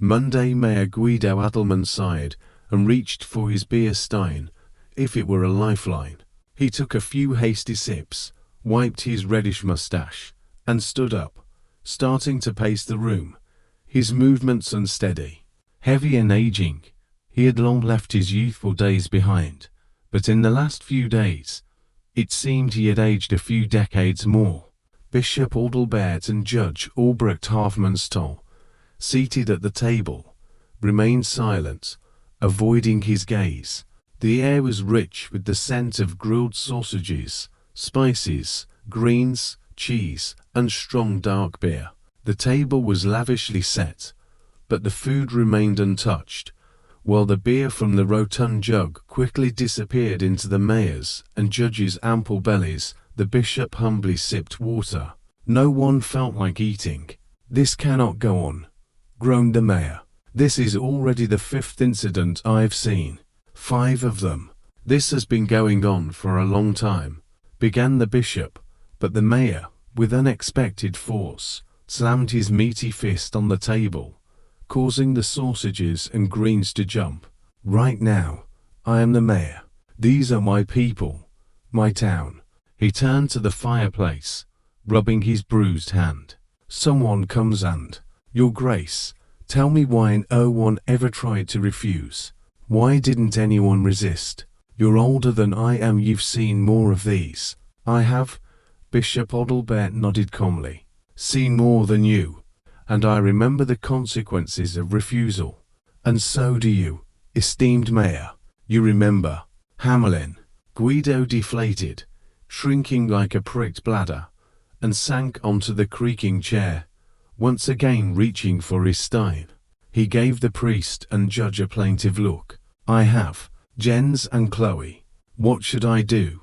Monday, Mayor Guido Adelman sighed and reached for his beer stein, if it were a lifeline. He took a few hasty sips, wiped his reddish mustache, and stood up, starting to pace the room, his movements unsteady. Heavy and aging, he had long left his youthful days behind, but in the last few days, it seemed he had aged a few decades more. Bishop Adalbert and Judge Albrecht Hofmannsthal, seated at the table, remained silent, avoiding his gaze. The air was rich with the scent of grilled sausages, spices, greens, cheese, and strong dark beer. The table was lavishly set, but the food remained untouched, while the beer from the rotund jug quickly disappeared into the mayor's and judge's ample bellies. The bishop humbly sipped water. No one felt like eating. "This cannot go on," groaned the mayor. "This is already the 5th incident I've seen. 5 of them. This has been going on for a long time," began the bishop, but the mayor, with unexpected force, slammed his meaty fist on the table, causing the sausages and greens to jump. "Right now, I am the mayor. These are my people, my town." He turned to the fireplace, rubbing his bruised hand. "Someone comes and, Your Grace, tell me why no one ever tried to refuse. Why didn't anyone resist? You're older than I am, you've seen more of these." "I have," Bishop Adalbert nodded calmly, "seen more than you, and I remember the consequences of refusal. And so do you, esteemed mayor. You remember." Hamelin. Guido deflated, shrinking like a pricked bladder, and sank onto the creaking chair, once again reaching for his stein. He gave the priest and judge a plaintive look. "I have, Jens and Chloe. What should I do?"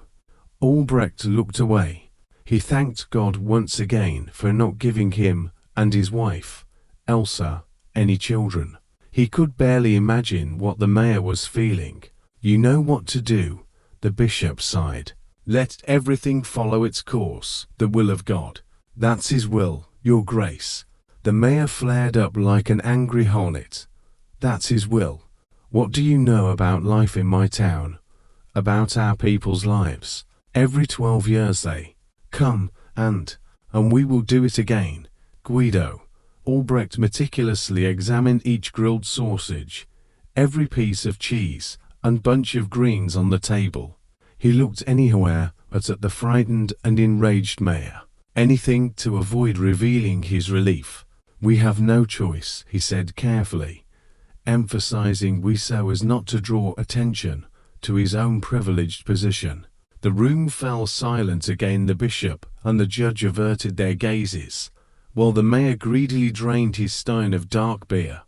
Albrecht looked away. He thanked God once again for not giving him and his wife, Elsa, any children. He could barely imagine what the mayor was feeling. "You know what to do," the bishop sighed. "Let everything follow its course, the will of God." "That's his will, Your Grace." The mayor flared up like an angry hornet. "That's his will. What do you know about life in my town? About our people's lives? Every 12 years they come, and we will do it again." Guido. Albrecht meticulously examined each grilled sausage, every piece of cheese, and bunch of greens on the table. He looked anywhere but at the frightened and enraged mayor. Anything to avoid revealing his relief. "We have no choice," he said carefully, emphasizing we so as not to draw attention to his own privileged position. The room fell silent again. The bishop and the judge averted their gazes, while the mayor greedily drained his stein of dark beer,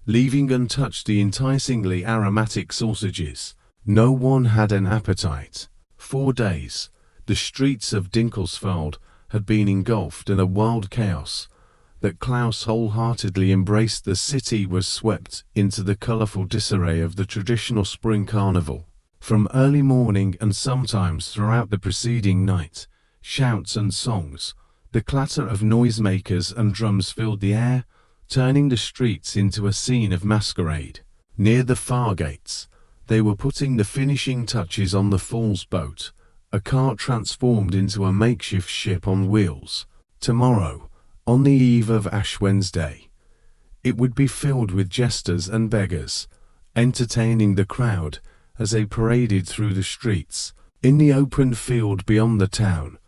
leaving untouched the enticingly aromatic sausages. No one had an appetite. 4 days, the streets of Dinkelsfeld had been engulfed in a wild chaos that Klaus wholeheartedly embraced. The city was swept into the colorful disarray of the traditional spring carnival. From early morning and sometimes throughout the preceding night, shouts and songs, the clatter of noisemakers and drums filled the air, turning the streets into a scene of masquerade. Near the far gates, they were putting the finishing touches on the Falls boat, a cart transformed into a makeshift ship on wheels. Tomorrow, on the eve of Ash Wednesday, it would be filled with jesters and beggars, entertaining the crowd as they paraded through the streets. In the open field beyond the town,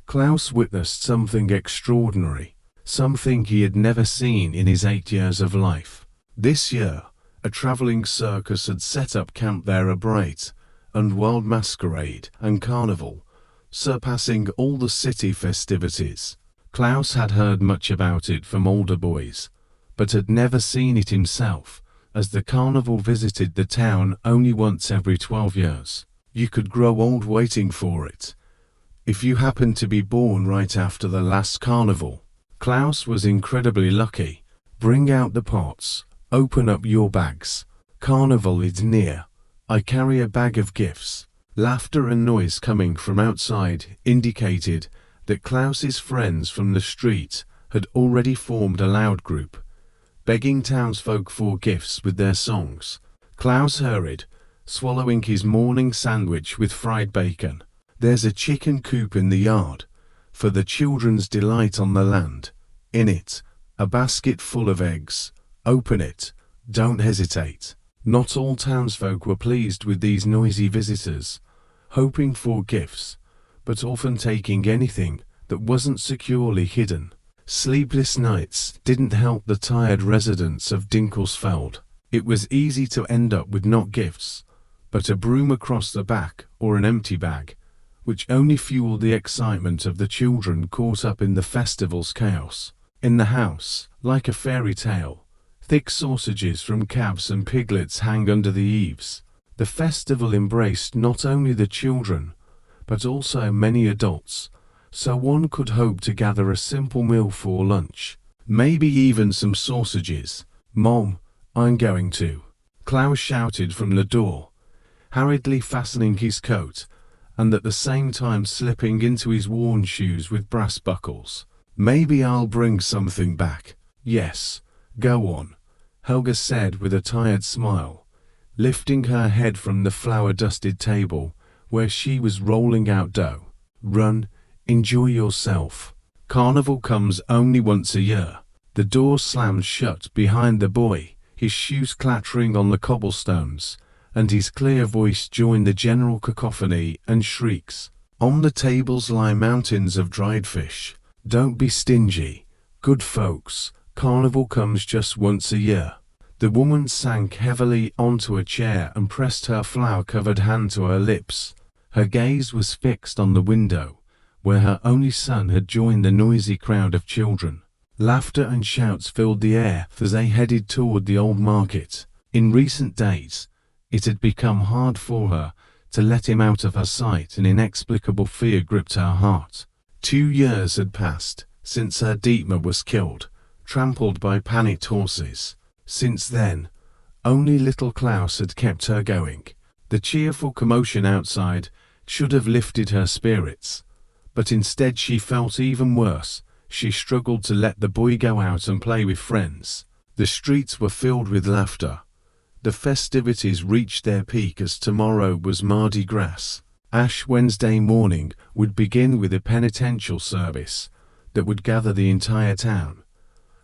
Klaus witnessed something extraordinary, something he had never seen in his 8 years of life. This year, a traveling circus had set up camp there, a bright and wild masquerade and carnival, surpassing all the city festivities. Klaus had heard much about it from older boys, but had never seen it himself, as the carnival visited the town only once every 12 years. You could grow old waiting for it, if you happened to be born right after the last carnival. Klaus was incredibly lucky. Bring out the pots. Open up your bags. Carnival is near. I carry a bag of gifts. Laughter and noise coming from outside indicated that Klaus's friends from the street had already formed a loud group. begging townsfolk for gifts with their songs. Klaus hurried, swallowing his morning sandwich with fried bacon. There's a chicken coop in the yard, for the children's delight on the land. In it, a basket full of eggs. Open it, don't hesitate. Not all townsfolk were pleased with these noisy visitors, hoping for gifts, but often taking anything that wasn't securely hidden. Sleepless nights didn't help the tired residents of Dinkelsfeld. It was easy to end up with not gifts, but a broom across the back or an empty bag, which only fueled the excitement of the children caught up in the festival's chaos. In the house, like a fairy tale, thick sausages from calves and piglets hang under the eaves. The festival embraced not only the children, but also many adults, so one could hope to gather a simple meal for lunch. Maybe even some sausages. "Mom, I'm going to," Klaus shouted from the door, hurriedly fastening his coat, and at the same time slipping into his worn shoes with brass buckles. "Maybe I'll bring something back." "Yes, go on," Helga said with a tired smile, lifting her head from the flour-dusted table where she was rolling out dough. "Run, enjoy yourself. Carnival comes only once a year." The door slammed shut behind the boy, his shoes clattering on the cobblestones, and his clear voice joined the general cacophony and shrieks. "On the tables lie mountains of dried fish. Don't be stingy, good folks, Carnival comes just once a year." The woman sank heavily onto a chair and pressed her flour-covered hand to her lips. Her gaze was fixed on the window, where her only son had joined the noisy crowd of children. Laughter and shouts filled the air as they headed toward the old market. In recent days, it had become hard for her to let him out of her sight, and inexplicable fear gripped her heart. 2 years had passed since her Dietmar was killed, trampled by panicked horses. Since then, only little Klaus had kept her going. The cheerful commotion outside should have lifted her spirits, but instead she felt even worse. She struggled to let the boy go out and play with friends. The streets were filled with laughter. The festivities reached their peak as tomorrow was Mardi Gras. Ash Wednesday morning would begin with a penitential service that would gather the entire town,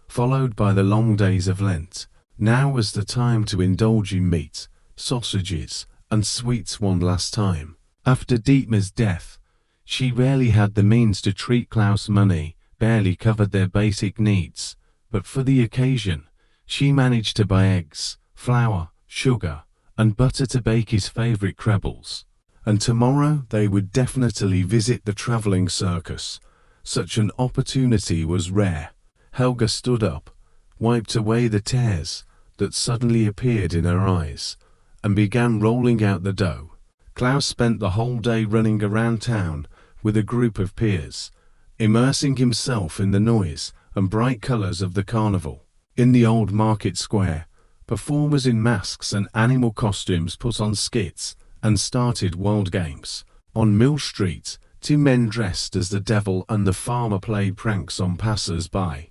followed by the long days of Lent. Now was the time to indulge in meat, sausages, and sweets one last time. After Dietmar's death, she rarely had the means to treat Klaus. Money barely covered their basic needs, but for the occasion, she managed to buy eggs, flour, sugar, and butter to bake his favorite krebels. And tomorrow they would definitely visit the traveling circus. Such an opportunity was rare. Helga stood up, wiped away the tears that suddenly appeared in her eyes, and began rolling out the dough. Klaus spent the whole day running around town with a group of peers, immersing himself in the noise and bright colors of the carnival. In the old market square, performers in masks and animal costumes put on skits and started wild games. On Mill Street, 2 men dressed as the devil and the farmer played pranks on passers-by,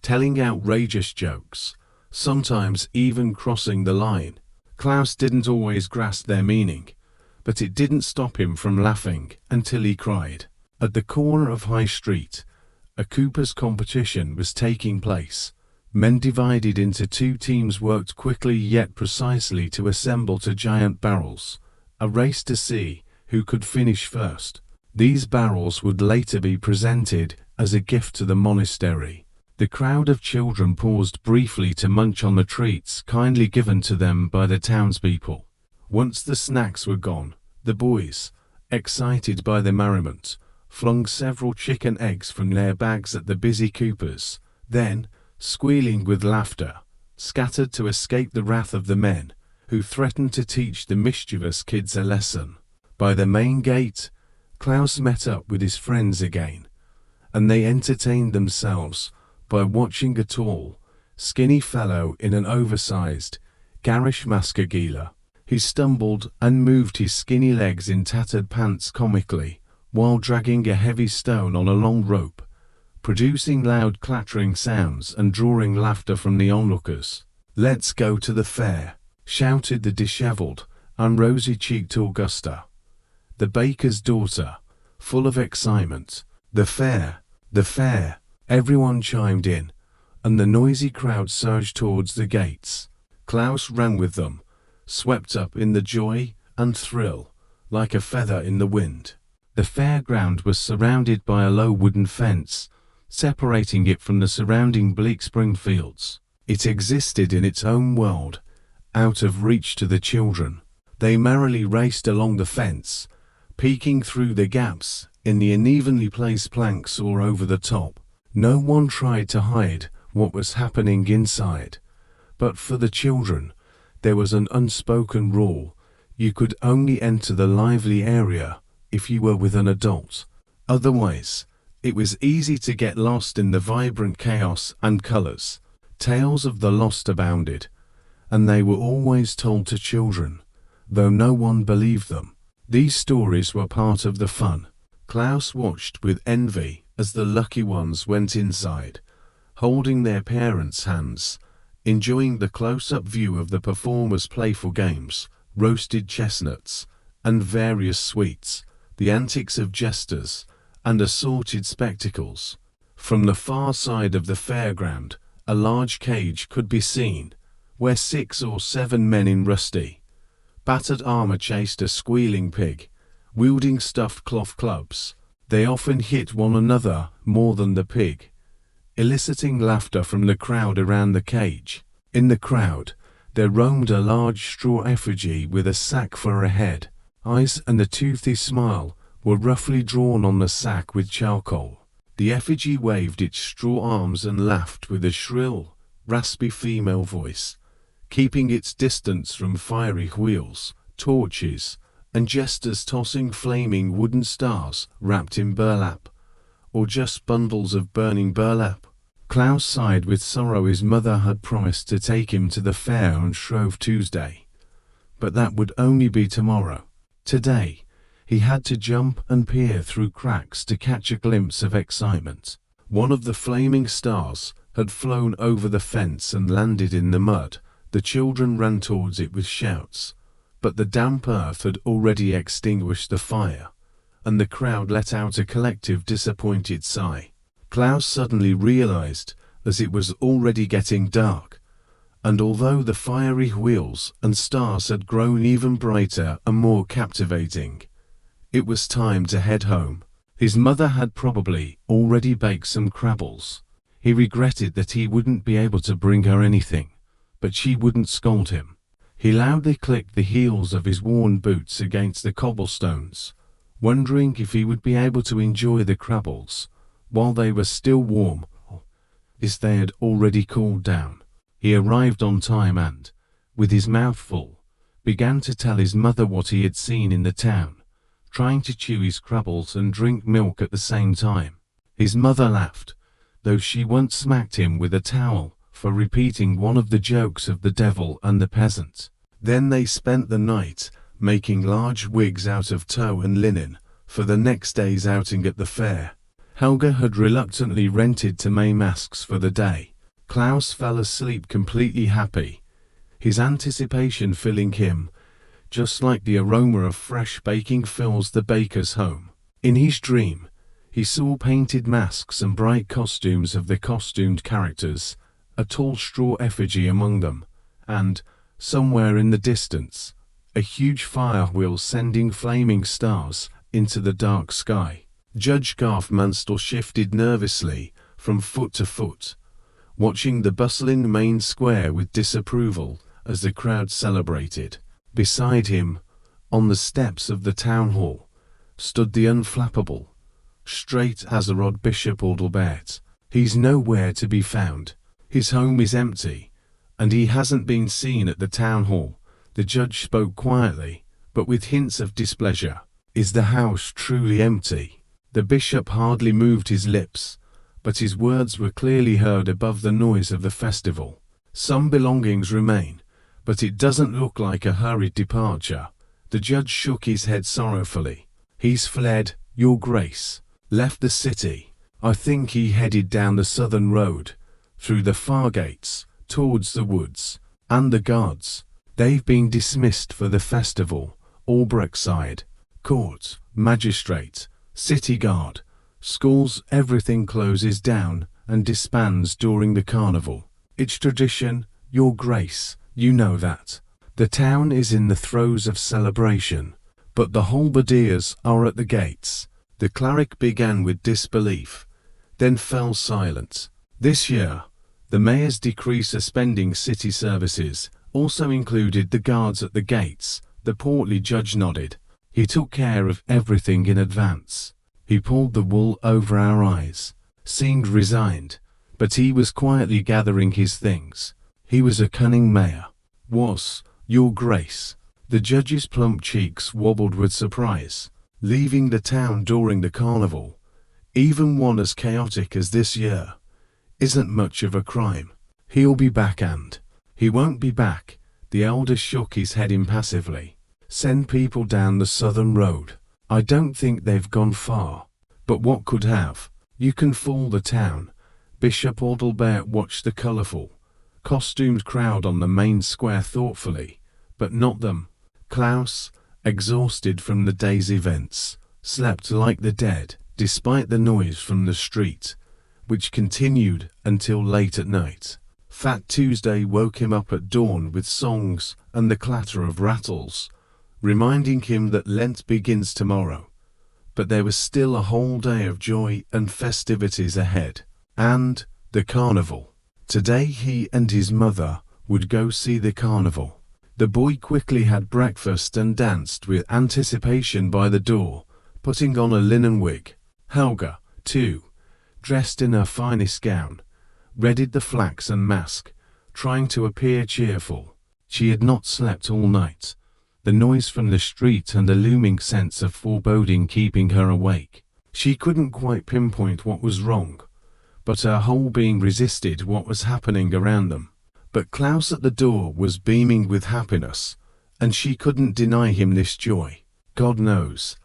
telling outrageous jokes, sometimes even crossing the line. Klaus didn't always grasp their meaning, but it didn't stop him from laughing until he cried. At the corner of High Street, a Cooper's competition was taking place. Men divided into 2 teams worked quickly yet precisely to assemble 2 giant barrels, a race to see who could finish first. These barrels would later be presented as a gift to the monastery. The crowd of children paused briefly to munch on the treats kindly given to them by the townspeople. Once the snacks were gone, the boys, excited by the merriment, flung several chicken eggs from their bags at the busy Coopers, then, squealing with laughter, scattered to escape the wrath of the men, who threatened to teach the mischievous kids a lesson. By the main gate, Klaus met up with his friends again, and they entertained themselves by watching a tall, skinny fellow in an oversized, garish maskergila. He stumbled and moved his skinny legs in tattered pants comically, while dragging a heavy stone on a long rope, producing loud clattering sounds and drawing laughter from the onlookers. "Let's go to the fair," shouted the dishevelled and rosy-cheeked Augusta, the baker's daughter, full of excitement. "The fair! The fair!" everyone chimed in, and the noisy crowd surged towards the gates. Klaus ran with them, swept up in the joy and thrill, like a feather in the wind. The fairground was surrounded by a low wooden fence, separating it from the surrounding bleak spring fields. It existed in its own world, out of reach to the children. They merrily raced along the fence, peeking through the gaps in the unevenly placed planks or over the top. No one tried to hide what was happening inside, but for the children, there was an unspoken rule: you could only enter the lively area if you were with an adult. Otherwise, it was easy to get lost in the vibrant chaos and colors. Tales of the lost abounded, and they were always told to children, though no one believed them. These stories were part of the fun. Klaus watched with envy as the lucky ones went inside, holding their parents' hands, enjoying the close-up view of the performers' playful games, roasted chestnuts, and various sweets, the antics of jesters, and assorted spectacles. From the far side of the fairground, a large cage could be seen, where 6 or 7 men in rusty, battered armor chased a squealing pig, wielding stuffed cloth clubs. They often hit one another more than the pig, eliciting laughter from the crowd around the cage. In the crowd, there roamed a large straw effigy with a sack for a head. Eyes and a toothy smile were roughly drawn on the sack with charcoal. The effigy waved its straw arms and laughed with a shrill, raspy female voice, keeping its distance from fiery wheels, torches, and jesters tossing flaming wooden stars wrapped in burlap, or just bundles of burning burlap. Klaus sighed with sorrow. His mother had promised to take him to the fair on Shrove Tuesday, but that would only be tomorrow. Today, he had to jump and peer through cracks to catch a glimpse of excitement. One of the flaming stars had flown over the fence and landed in the mud. The children ran towards it with shouts, but the damp earth had already extinguished the fire, and the crowd let out a collective disappointed sigh. Klaus suddenly realized that it was already getting dark, and although the fiery wheels and stars had grown even brighter and more captivating, it was time to head home. His mother had probably already baked some crabbles. He regretted that he wouldn't be able to bring her anything, but she wouldn't scold him. He loudly clicked the heels of his worn boots against the cobblestones, wondering if he would be able to enjoy the crabbles while they were still warm, as they had already cooled down. He arrived on time and, with his mouth full, began to tell his mother what he had seen in the town, trying to chew his crabbles and drink milk at the same time. His mother laughed, though she once smacked him with a towel for repeating one of the jokes of the devil and the peasant. Then they spent the night making large wigs out of tow and linen for the next day's outing at the fair. Helga had reluctantly rented to May masks for the day. Klaus fell asleep completely happy, his anticipation filling him, just like the aroma of fresh baking fills the baker's home. In his dream, he saw painted masks and bright costumes of the costumed characters, a tall straw effigy among them, and, somewhere in the distance, a huge fire wheel sending flaming stars into the dark sky. Judge Garth Mansell shifted nervously from foot to foot, watching the bustling main square with disapproval as the crowd celebrated. Beside him, on the steps of the town hall, stood the unflappable, straight-as-a-rod Bishop Adalbert. He's nowhere to be found. His home is empty, and he hasn't been seen at the town hall. The judge spoke quietly, but with hints of displeasure. Is the house truly empty? The bishop hardly moved his lips, but his words were clearly heard above the noise of the festival. Some belongings remain, but it doesn't look like a hurried departure. The judge shook his head sorrowfully. He's fled, Your Grace. Left the city. I think he headed down the southern road, through the far gates, towards the woods, and the guards. They've been dismissed for the festival. Albrechtsside, court, magistrate, city guard, schools, everything closes down and disbands during the carnival. It's tradition, your grace, you know that. The town is in the throes of celebration, but the halberdiers are at the gates. The cleric began with disbelief, then fell silent. This year, the mayor's decree suspending city services also included the guards at the gates. The portly judge nodded. He took care of everything in advance. He pulled the wool over our eyes, seemed resigned, but he was quietly gathering his things. He was a cunning mayor. Was, your grace. The judge's plump cheeks wobbled with surprise. Leaving the town during the carnival, even one as chaotic as this year, isn't much of a crime. He'll be back and he won't be back. The elder shook his head impassively. Send people down the southern road. I don't think they've gone far. But what could have? You can fool the town. Bishop Adalbert watched the colourful, costumed crowd on the main square thoughtfully, but not them. Klaus, exhausted from the day's events, slept like the dead, despite the noise from the street, which continued until late at night. Fat Tuesday woke him up at dawn with songs and the clatter of rattles, reminding him that Lent begins tomorrow. But there was still a whole day of joy and festivities ahead. And the carnival. Today he and his mother would go see the carnival. The boy quickly had breakfast and danced with anticipation by the door, putting on a linen wig. Helga, too, dressed in her finest gown, readied the flaxen mask, trying to appear cheerful. She had not slept all night, the noise from the street and the looming sense of foreboding keeping her awake. She couldn't quite pinpoint what was wrong, but her whole being resisted what was happening around them. But Klaus at the door was beaming with happiness, and she couldn't deny him this joy. God knows,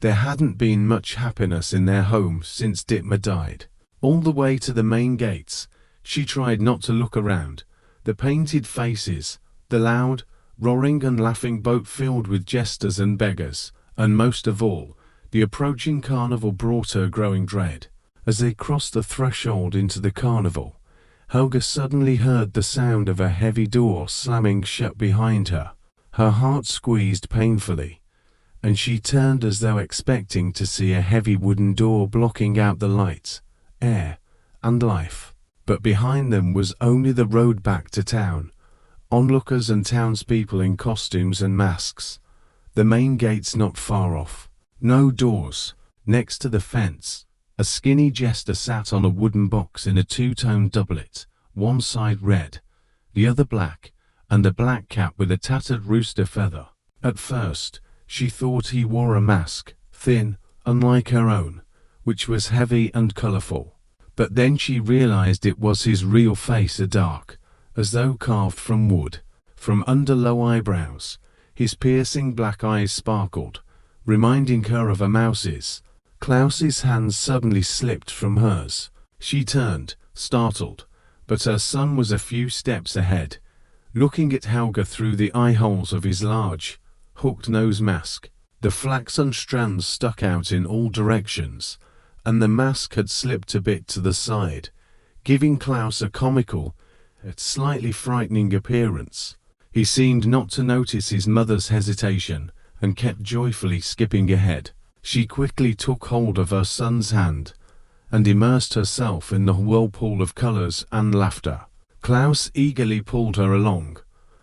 there hadn't been much happiness in their home since Dittmar died. All the way to the main gates, she tried not to look around. The painted faces, the loud, roaring and laughing boat filled with jesters and beggars, and most of all, the approaching carnival brought her growing dread. As they crossed the threshold into the carnival, Helga suddenly heard the sound of a heavy door slamming shut behind her. Her heart squeezed painfully, and she turned as though expecting to see a heavy wooden door blocking out the light, air, and life. But behind them was only the road back to town, onlookers and townspeople in costumes and masks. The main gates not far off. No doors. Next to the fence, a skinny jester sat on a wooden box in a two-tone doublet, one side red, the other black, and a black cap with a tattered rooster feather. At first, she thought he wore a mask, thin, unlike her own, which was heavy and colourful. But then she realized it was his real face, dark, as though carved from wood. From under low eyebrows, his piercing black eyes sparkled, reminding her of a mouse's. Klaus's hands suddenly slipped from hers. She turned, startled, but her son was a few steps ahead, looking at Helga through the eye holes of his large, hooked nose mask. The flaxen strands stuck out in all directions, and the mask had slipped a bit to the side, giving Klaus a comical, yet slightly frightening appearance. He seemed not to notice his mother's hesitation, and kept joyfully skipping ahead. She quickly took hold of her son's hand, and immersed herself in the whirlpool of colors and laughter. Klaus eagerly pulled her along,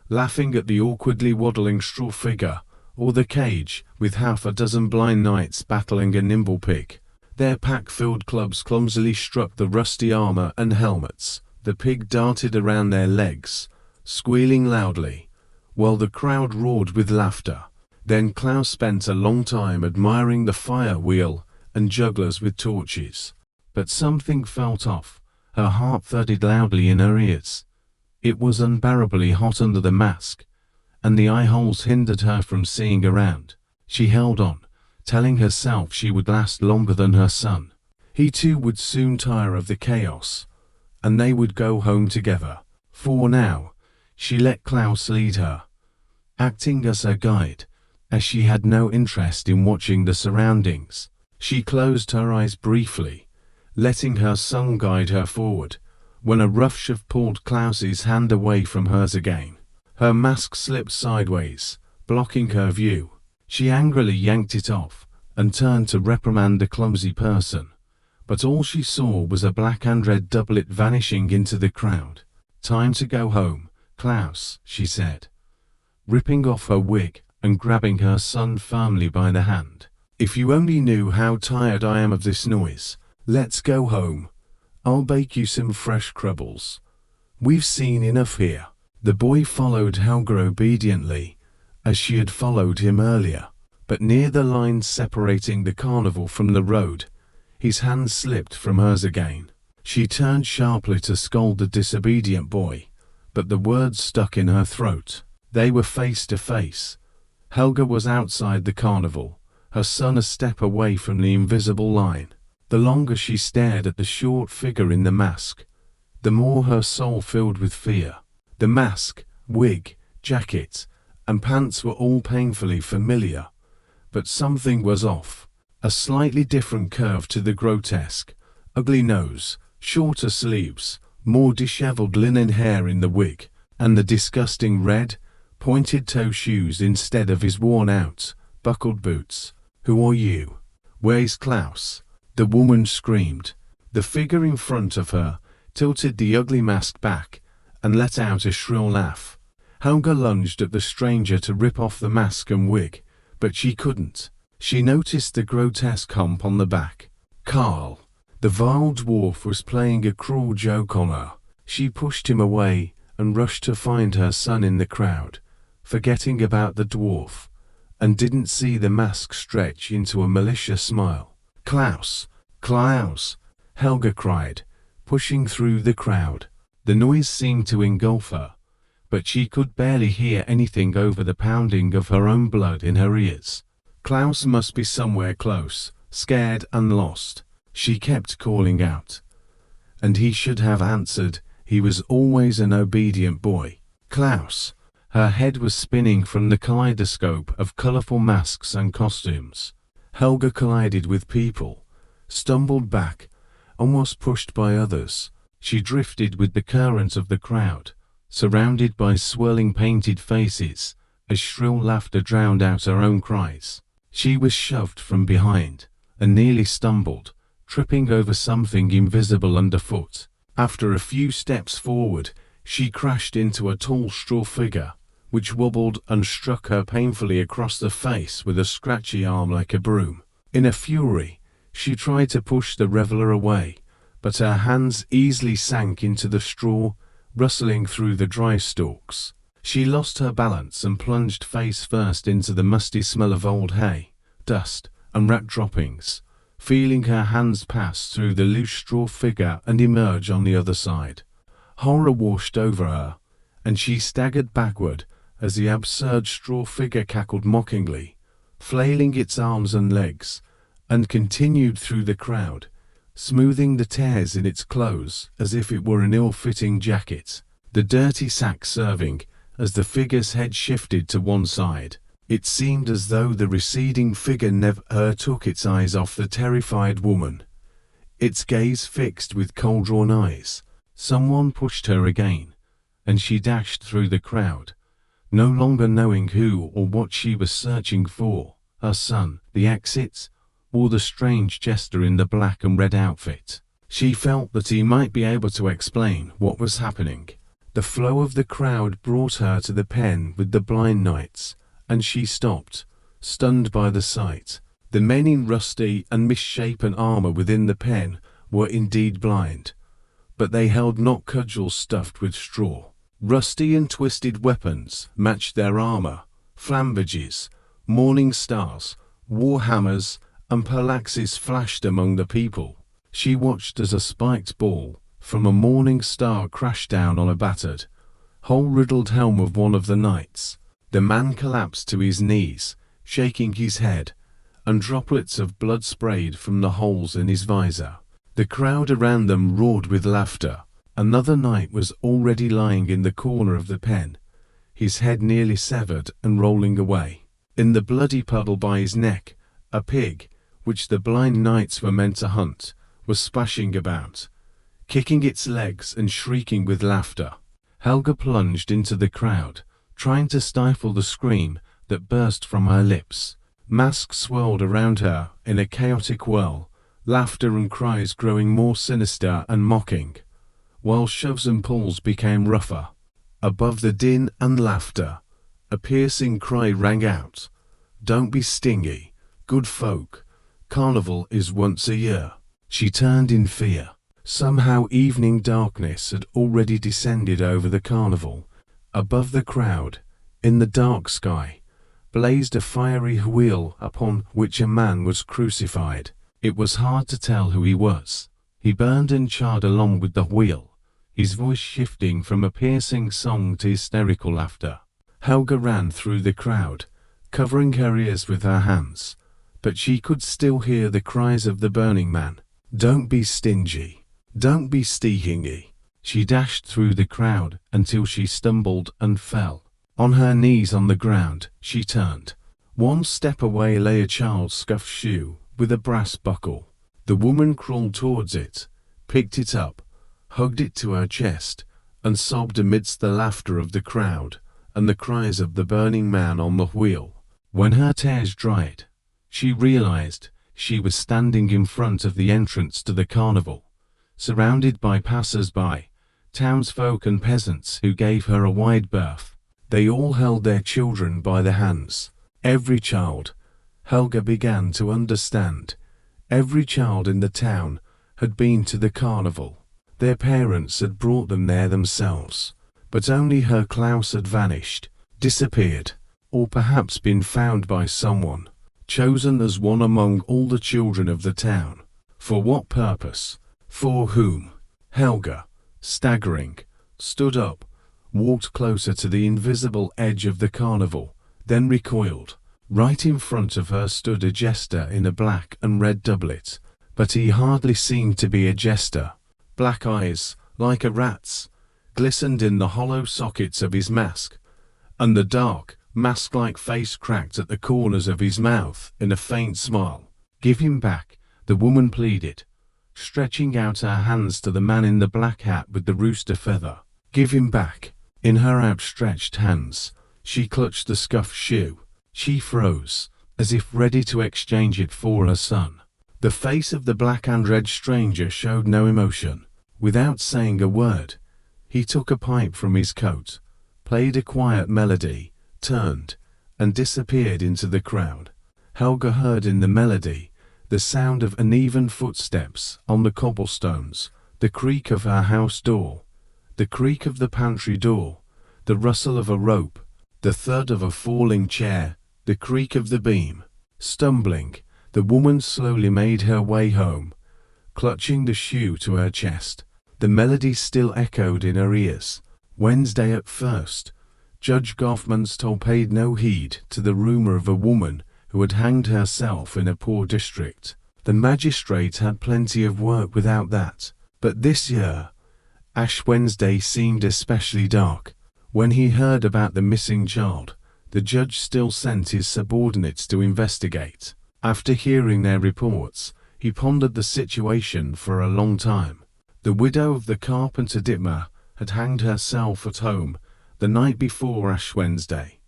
laughing at the awkwardly waddling straw figure, or the cage, with half a dozen blind knights battling a nimble pig. Their pack-filled clubs clumsily struck the rusty armor and helmets. The pig darted around their legs, squealing loudly, while the crowd roared with laughter. Then Klaus spent a long time admiring the fire wheel and jugglers with torches. But something felt off. Her heart thudded loudly in her ears. It was unbearably hot under the mask, and the eye holes hindered her from seeing around. She held on, telling herself she would last longer than her son. He too would soon tire of the chaos, and they would go home together. For now, she let Klaus lead her, acting as her guide, as she had no interest in watching the surroundings. She closed her eyes briefly, letting her son guide her forward, when a rough shove pulled Klaus's hand away from hers again. Her mask slipped sideways, blocking her view. She angrily yanked it off, and turned to reprimand the clumsy person, but all she saw was a black and red doublet vanishing into the crowd. "Time to go home, Klaus," she said, ripping off her wig and grabbing her son firmly by the hand. "If you only knew how tired I am of this noise. Let's go home. I'll bake you some fresh crubbles. We've seen enough here." The boy followed Helga obediently, as she had followed him earlier, but near the line separating the carnival from the road, his hand slipped from hers again. She turned sharply to scold the disobedient boy, but the words stuck in her throat. They were face to face. Helga was outside the carnival, her son a step away from the invisible line. The longer she stared at the short figure in the mask, the more her soul filled with fear. The mask, wig, jacket, and pants were all painfully familiar, but something was off. A slightly different curve to the grotesque, ugly nose, shorter sleeves, more disheveled linen hair in the wig, and the disgusting red, pointed-toe shoes instead of his worn-out, buckled boots. "Who are you? Where's Klaus?" the woman screamed. The figure in front of her tilted the ugly mask back and let out a shrill laugh. Helga lunged at the stranger to rip off the mask and wig, but she couldn't. She noticed the grotesque hump on the back. Karl, the vile dwarf, was playing a cruel joke on her. She pushed him away and rushed to find her son in the crowd, forgetting about the dwarf, and didn't see the mask stretch into a malicious smile. "Klaus! Klaus!" Helga cried, pushing through the crowd. The noise seemed to engulf her, but she could barely hear anything over the pounding of her own blood in her ears. Klaus must be somewhere close, scared and lost. She kept calling out, and he should have answered. He was always an obedient boy. Klaus! Her head was spinning from the kaleidoscope of colorful masks and costumes. Helga collided with people, stumbled back, and was pushed by others. She drifted with the current of the crowd, surrounded by swirling painted faces, as shrill laughter drowned out her own cries. She was shoved from behind, and nearly stumbled, tripping over something invisible underfoot. After a few steps forward, she crashed into a tall straw figure, which wobbled and struck her painfully across the face with a scratchy arm like a broom. In a fury, she tried to push the reveler away, but her hands easily sank into the straw, rustling through the dry stalks. She lost her balance and plunged face first into the musty smell of old hay, dust, and rat droppings, feeling her hands pass through the loose straw figure and emerge on the other side. Horror washed over her, and she staggered backward as the absurd straw figure cackled mockingly, flailing its arms and legs, and continued through the crowd, smoothing the tears in its clothes as if it were an ill-fitting jacket. The dirty sack serving as the figure's head shifted to one side. It seemed as though the receding figure never took its eyes off the terrified woman, its gaze fixed with cold-drawn eyes. Someone pushed her again, and she dashed through the crowd, no longer knowing who or what she was searching for, her son, the exit, or the strange jester in the black and red outfit. She felt that he might be able to explain what was happening. The flow of the crowd brought her to the pen with the blind knights, and she stopped, stunned by the sight. The men in rusty and misshapen armor within the pen were indeed blind, but they held not cudgels stuffed with straw. Rusty and twisted weapons matched their armor, flambages, morning stars, war hammers, and polaxes flashed among the people. She watched as a spiked ball from a morning star crashed down on a battered, hole-riddled helm of one of the knights. The man collapsed to his knees, shaking his head, and droplets of blood sprayed from the holes in his visor. The crowd around them roared with laughter. Another knight was already lying in the corner of the pen, his head nearly severed and rolling away. In the bloody puddle by his neck, a pig, which the blind knights were meant to hunt, was splashing about, kicking its legs and shrieking with laughter. Helga plunged into the crowd, trying to stifle the scream that burst from her lips. Masks swirled around her in a chaotic whirl, laughter and cries growing more sinister and mocking, while shoves and pulls became rougher. Above the din and laughter, a piercing cry rang out. "Don't be stingy, good folk. Carnival is once a year." She turned in fear. Somehow evening darkness had already descended over the carnival. Above the crowd, in the dark sky, blazed a fiery wheel upon which a man was crucified. It was hard to tell who he was. He burned and charred along with the wheel, his voice shifting from a piercing song to hysterical laughter. Helga ran through the crowd, covering her ears with her hands, but she could still hear the cries of the burning man. "Don't be stingy. Don't be stingy." She dashed through the crowd until she stumbled and fell. On her knees on the ground, she turned. One step away lay a child's scuffed shoe with a brass buckle. The woman crawled towards it, picked it up, hugged it to her chest, and sobbed amidst the laughter of the crowd and the cries of the burning man on the wheel. When her tears dried, she realized she was standing in front of the entrance to the carnival, surrounded by passers-by, townsfolk and peasants who gave her a wide berth. They all held their children by the hands. Every child, Helga began to understand, every child in the town had been to the carnival. Their parents had brought them there themselves, but only her Klaus had vanished, disappeared, or perhaps been found by someone, chosen as one among all the children of the town. For what purpose? For whom? Helga, staggering, stood up, walked closer to the invisible edge of the carnival, then recoiled. Right in front of her stood a jester in a black and red doublet, but he hardly seemed to be a jester. Black eyes, like a rat's, glistened in the hollow sockets of his mask, and the dark, mask-like face cracked at the corners of his mouth in a faint smile. "Give him back," the woman pleaded, stretching out her hands to the man in the black hat with the rooster feather. "Give him back." In her outstretched hands, she clutched the scuffed shoe. She froze, as if ready to exchange it for her son. The face of the black and red stranger showed no emotion. Without saying a word, he took a pipe from his coat, played a quiet melody, turned, and disappeared into the crowd. Helga heard in the melody the sound of uneven footsteps on the cobblestones, the creak of her house door, the creak of the pantry door, the rustle of a rope, the thud of a falling chair, the creak of the beam. Stumbling, the woman slowly made her way home, clutching the shoe to her chest. The melody still echoed in her ears. Wednesday at first, Judge Goffmanstoll paid no heed to the rumor of a woman who had hanged herself in a poor district. The magistrate had plenty of work without that. But this year, Ash Wednesday seemed especially dark. When he heard about the missing child, the judge still sent his subordinates to investigate. After hearing their reports, he pondered the situation for a long time. The widow of the carpenter Dittmar had hanged herself at home the night before Ash Wednesday,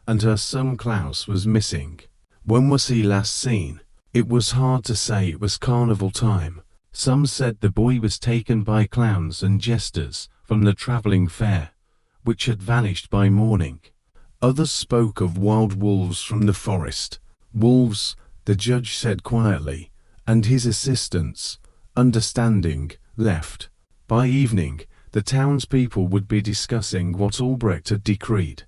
and her son Klaus was missing. When was he last seen? It was hard to say. It was carnival time. Some said the boy was taken by clowns and jesters from the travelling fair, which had vanished by morning. Others spoke of wild wolves from the forest. Wolves, the judge said quietly, and his assistants, understanding, left. By evening, the townspeople would be discussing what Albrecht had decreed.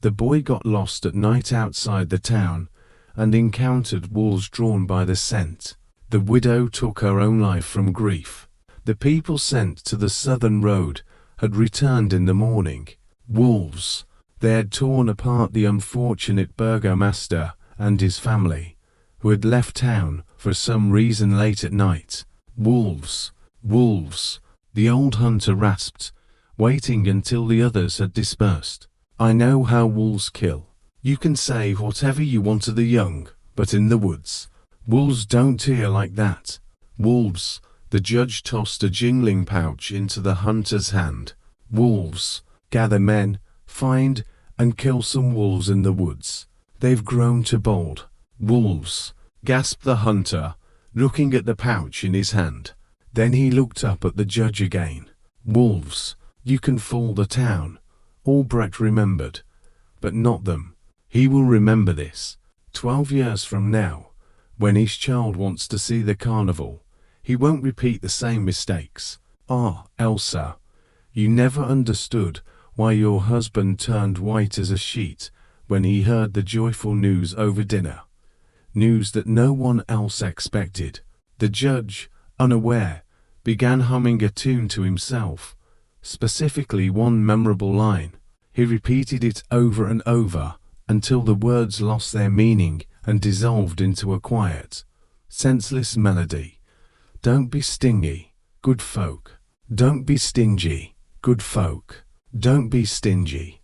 The boy got lost at night outside the town and encountered wolves drawn by the scent. The widow took her own life from grief. The people sent to the southern road had returned in the morning. Wolves. They had torn apart the unfortunate burgomaster and his family, who had left town for some reason late at night. Wolves, wolves, the old hunter rasped, waiting until the others had dispersed. I know how wolves kill. You can say whatever you want to the young, but in the woods, wolves don't tear like that. Wolves, the judge tossed a jingling pouch into the hunter's hand. Wolves, gather men, find and kill some wolves in the woods. They've grown too bold. Wolves, gasped the hunter, looking at the pouch in his hand. Then he looked up at the judge again. Wolves, you can fool the town. Albrecht remembered, but not them. He will remember this. 12 years from now, when his child wants to see the carnival, he won't repeat the same mistakes. Ah, Elsa, you never understood why your husband turned white as a sheet when he heard the joyful news over dinner. News that no one else expected. The judge, unaware, began humming a tune to himself, specifically one memorable line. He repeated it over and over until the words lost their meaning and dissolved into a quiet, senseless melody. Don't be stingy, good folk. Don't be stingy, good folk. Don't be stingy.